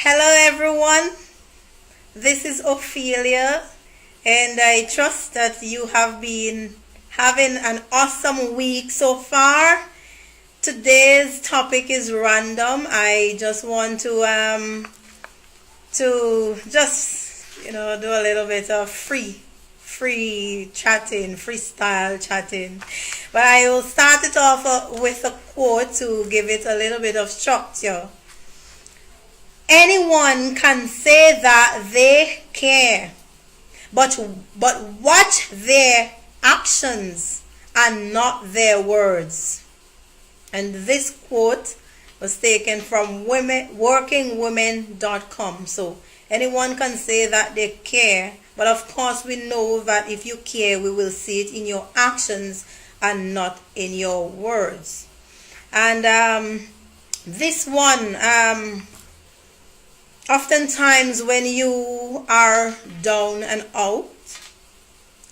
Hello everyone, this is Ophelia, and I trust that you have been having an awesome week so far. Today's topic is random. I just want to just do a little bit of free chatting, freestyle chatting. But I will start it off with a quote to give it a little bit of structure. Anyone can say that they care, but watch their actions and not their words. And this quote was taken from workingwomen.com. So anyone can say that they care, but of course we know that if you care, we will see it in your actions and not in your words. And this one, oftentimes when you are down and out,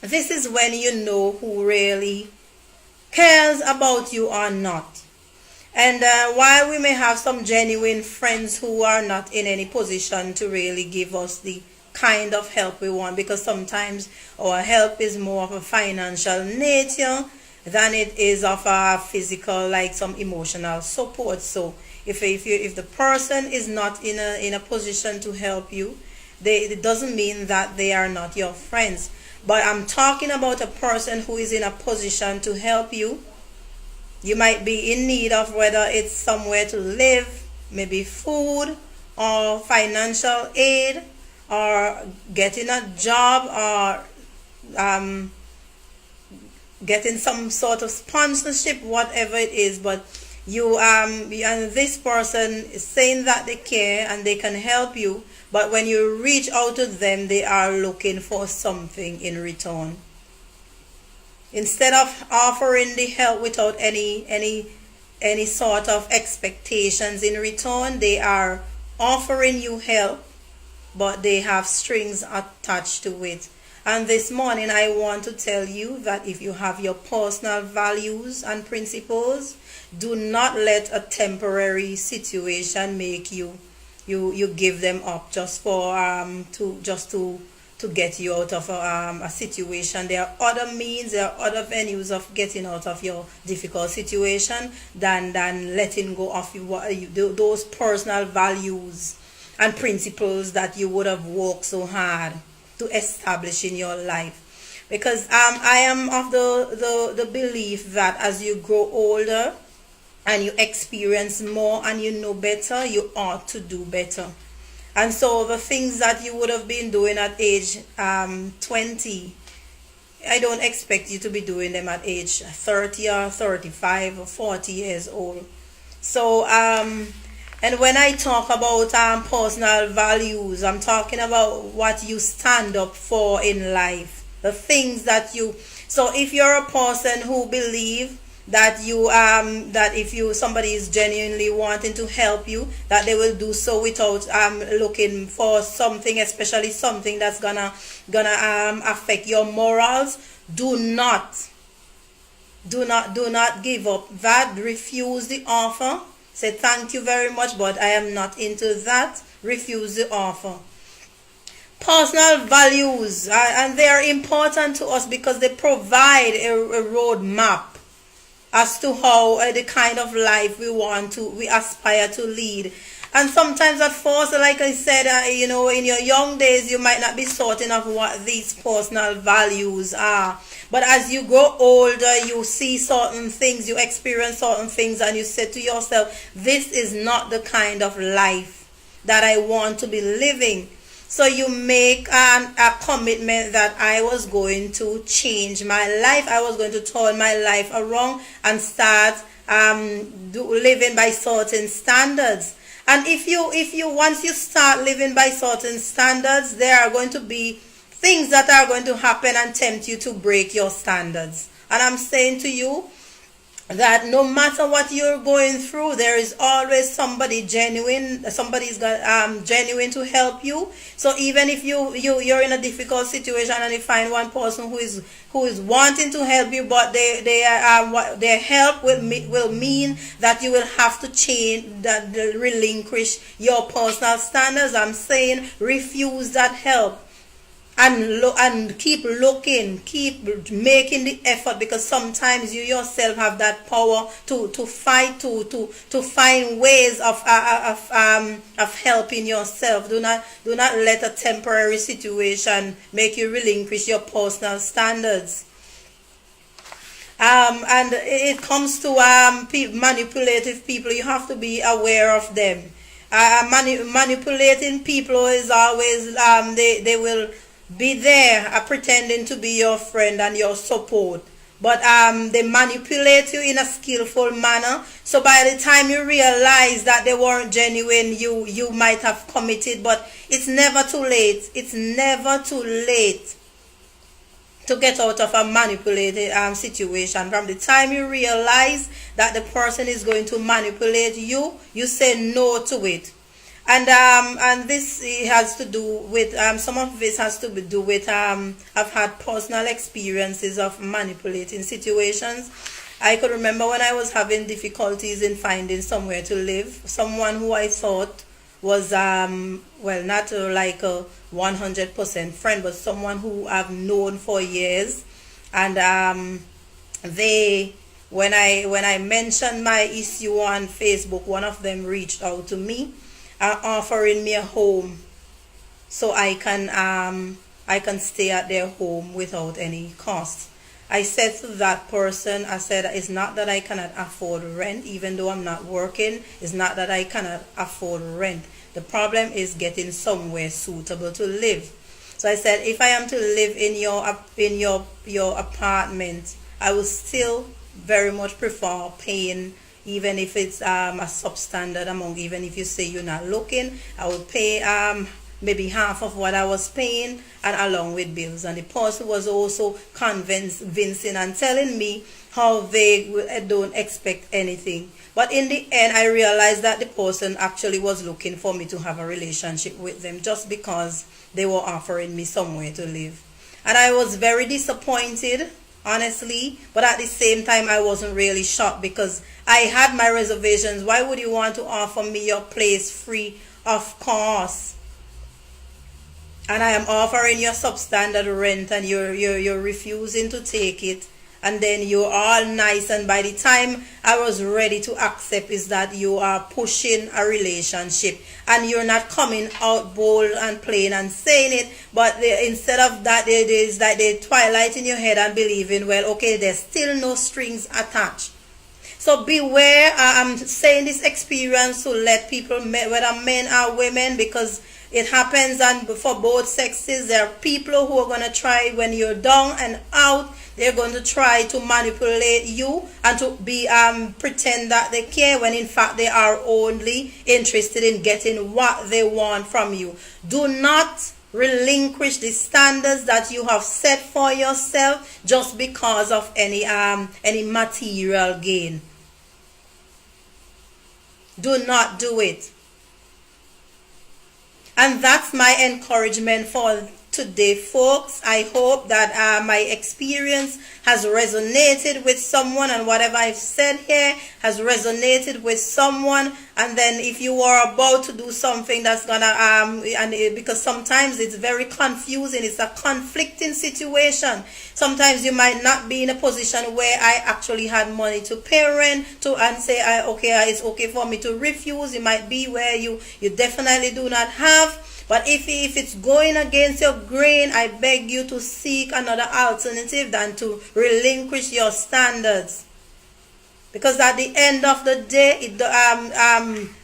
this is when you know who really cares about you or not. And while we may have some genuine friends who are not in any position to really give us the kind of help we want, because sometimes our help is more of a financial nature than it is of a physical, like some emotional support. So if the person is not in a position to help you, it doesn't mean that they are not your friends. But I'm talking about a person who is in a position to help you. You might be in need of whether it's somewhere to live, maybe food or financial aid, or getting a job, or getting some sort of sponsorship, whatever it is. But you and this person is saying that they care and they can help you, but when you reach out to them, they are looking for something in return. Instead of offering the help without any sort of expectations in return, they are offering you help, but they have strings attached to it. And this morning I want to tell you that if you have your personal values and principles, do not let a temporary situation make you give them up just for to get you out of a situation. There are other means, there are other venues of getting out of your difficult situation than letting go of those personal values and principles that you would have worked so hard to establish in your life. Because I am of the belief that as you grow older and you experience more and you know better, you ought to do better. And so the things that you would have been doing at age 20, I don't expect you to be doing them at age 30 or 35 or 40 years old. So and when I talk about personal values, I'm talking about what you stand up for in life, the things that you. So if you're a person who believes that that if somebody is genuinely wanting to help you, that they will do so without looking for something, especially something that's gonna affect your morals, do not give up that. Refuse the offer. Say thank you very much, but I am not into that. Refuse the offer. Personal values, and they are important to us because they provide a roadmap as to how the kind of life we aspire to lead. And sometimes at first, like I said, in your young days, you might not be certain of what these personal values are. But as you grow older, you see certain things, you experience certain things, and you say to yourself, this is not the kind of life that I want to be living. So you make a commitment that I was going to change my life. I was going to turn my life around and start living by certain standards. And if you once you start living by certain standards, there are going to be things that are going to happen and tempt you to break your standards. And I'm saying to you, that no matter what you're going through, there is always somebody genuine, somebody's got genuine to help you. So even if you're in a difficult situation and you find one person who is wanting to help you, but their help will mean that you will have to change, that relinquish your personal standards. I'm saying refuse that help, and keep looking, keep making the effort, because sometimes you yourself have that power to fight, to find ways of helping yourself. Do not let a temporary situation make you relinquish your personal standards. And it comes to manipulative people. You have to be aware of them. Manipulating people is always they will be there pretending to be your friend and your support, but they manipulate you in a skillful manner. So by the time you realize that they weren't genuine, you might have committed. But it's never too late. It's never too late to get out of a manipulated situation. From the time you realize that the person is going to manipulate you, you say no to it. And this has to do with some of this has to do with I've had personal experiences of manipulating situations. I could remember when I was having difficulties in finding somewhere to live, someone who I thought was not like a 100% friend, but someone who I've known for years, and they when I mentioned my issue on Facebook, one of them reached out to me, offering me a home, so I can stay at their home without any cost. I said to that person, I said, it's not that I cannot afford rent, even though I'm not working. It's not that I cannot afford rent. The problem is getting somewhere suitable to live. So I said, if I am to live in your apartment, I will still very much prefer paying, even if it's a substandard amount. Even if you say you're not looking, I would pay maybe half of what I was paying, and along with bills. And the person was also convincing and telling me how they don't expect anything. But in the end, I realized that the person actually was looking for me to have a relationship with them, just because they were offering me somewhere to live. And I was very disappointed, honestly, but at the same time I wasn't really shocked, because I had my reservations. Why would you want to offer me your place free of cost? And I am offering you substandard rent, and you're refusing to take it, and then you're all nice, and by the time I was ready to accept, is that you are pushing a relationship, and you're not coming out bold and plain and saying it, but instead of that, it is like they twilight in your head and believing, well, okay, there's still no strings attached. So beware. I'm saying this experience to let people, whether men or women, because it happens, and for both sexes, there are people who are going to try, when you're down and out, they're going to try to manipulate you and to be pretend that they care, when in fact they are only interested in getting what they want from you. Do not relinquish the standards that you have set for yourself just because of any material gain. Do not do it. And that's my encouragement for today, folks. I hope that my experience has resonated with someone, and whatever I've said here has resonated with someone. And then if you are about to do something that's gonna because sometimes it's very confusing, it's a conflicting situation. Sometimes you might not be in a position where I actually had money to pay rent and say, it's okay for me to refuse. You might be where you definitely do not have. But if it's going against your grain, I beg you to seek another alternative than to relinquish your standards. Because at the end of the day,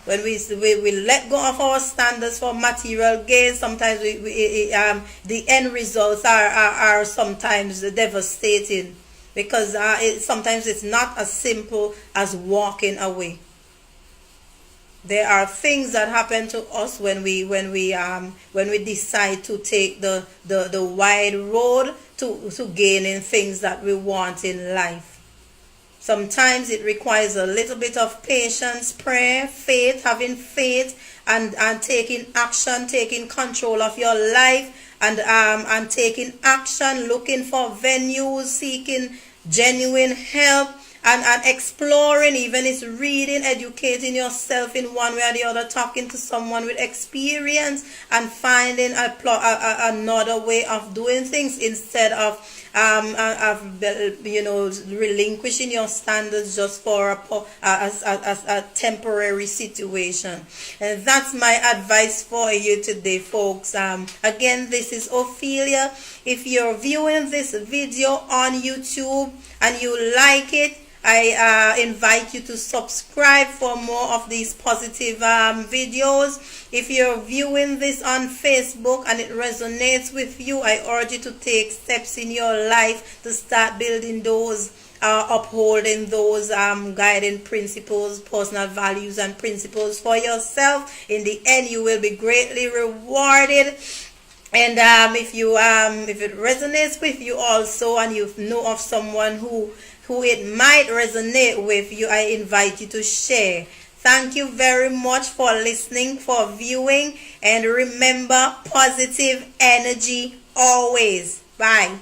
when we let go of our standards for material gain, sometimes the end results are sometimes devastating, because sometimes it's not as simple as walking away. There are things that happen to us when we decide to take the wide road to gaining things that we want in life. Sometimes it requires a little bit of patience, prayer, faith, having faith, and taking action, taking control of your life, and taking action, looking for venues, seeking genuine help, and exploring, even it's reading, educating yourself in one way or the other, talking to someone with experience, and finding another way of doing things instead of relinquishing your standards just for a temporary situation. And that's my advice for you today, folks. Again, this is Ophelia. If you're viewing this video on YouTube and you like it, I invite you to subscribe for more of these positive videos. If you're viewing this on Facebook and it resonates with you, I urge you to take steps in your life to start building those, upholding those guiding principles, personal values and principles for yourself. In the end, you will be greatly rewarded. And if it resonates with you also, and you know of someone who it might resonate with you, I invite you to share. Thank you very much for listening, for viewing, and remember, positive energy always. Bye.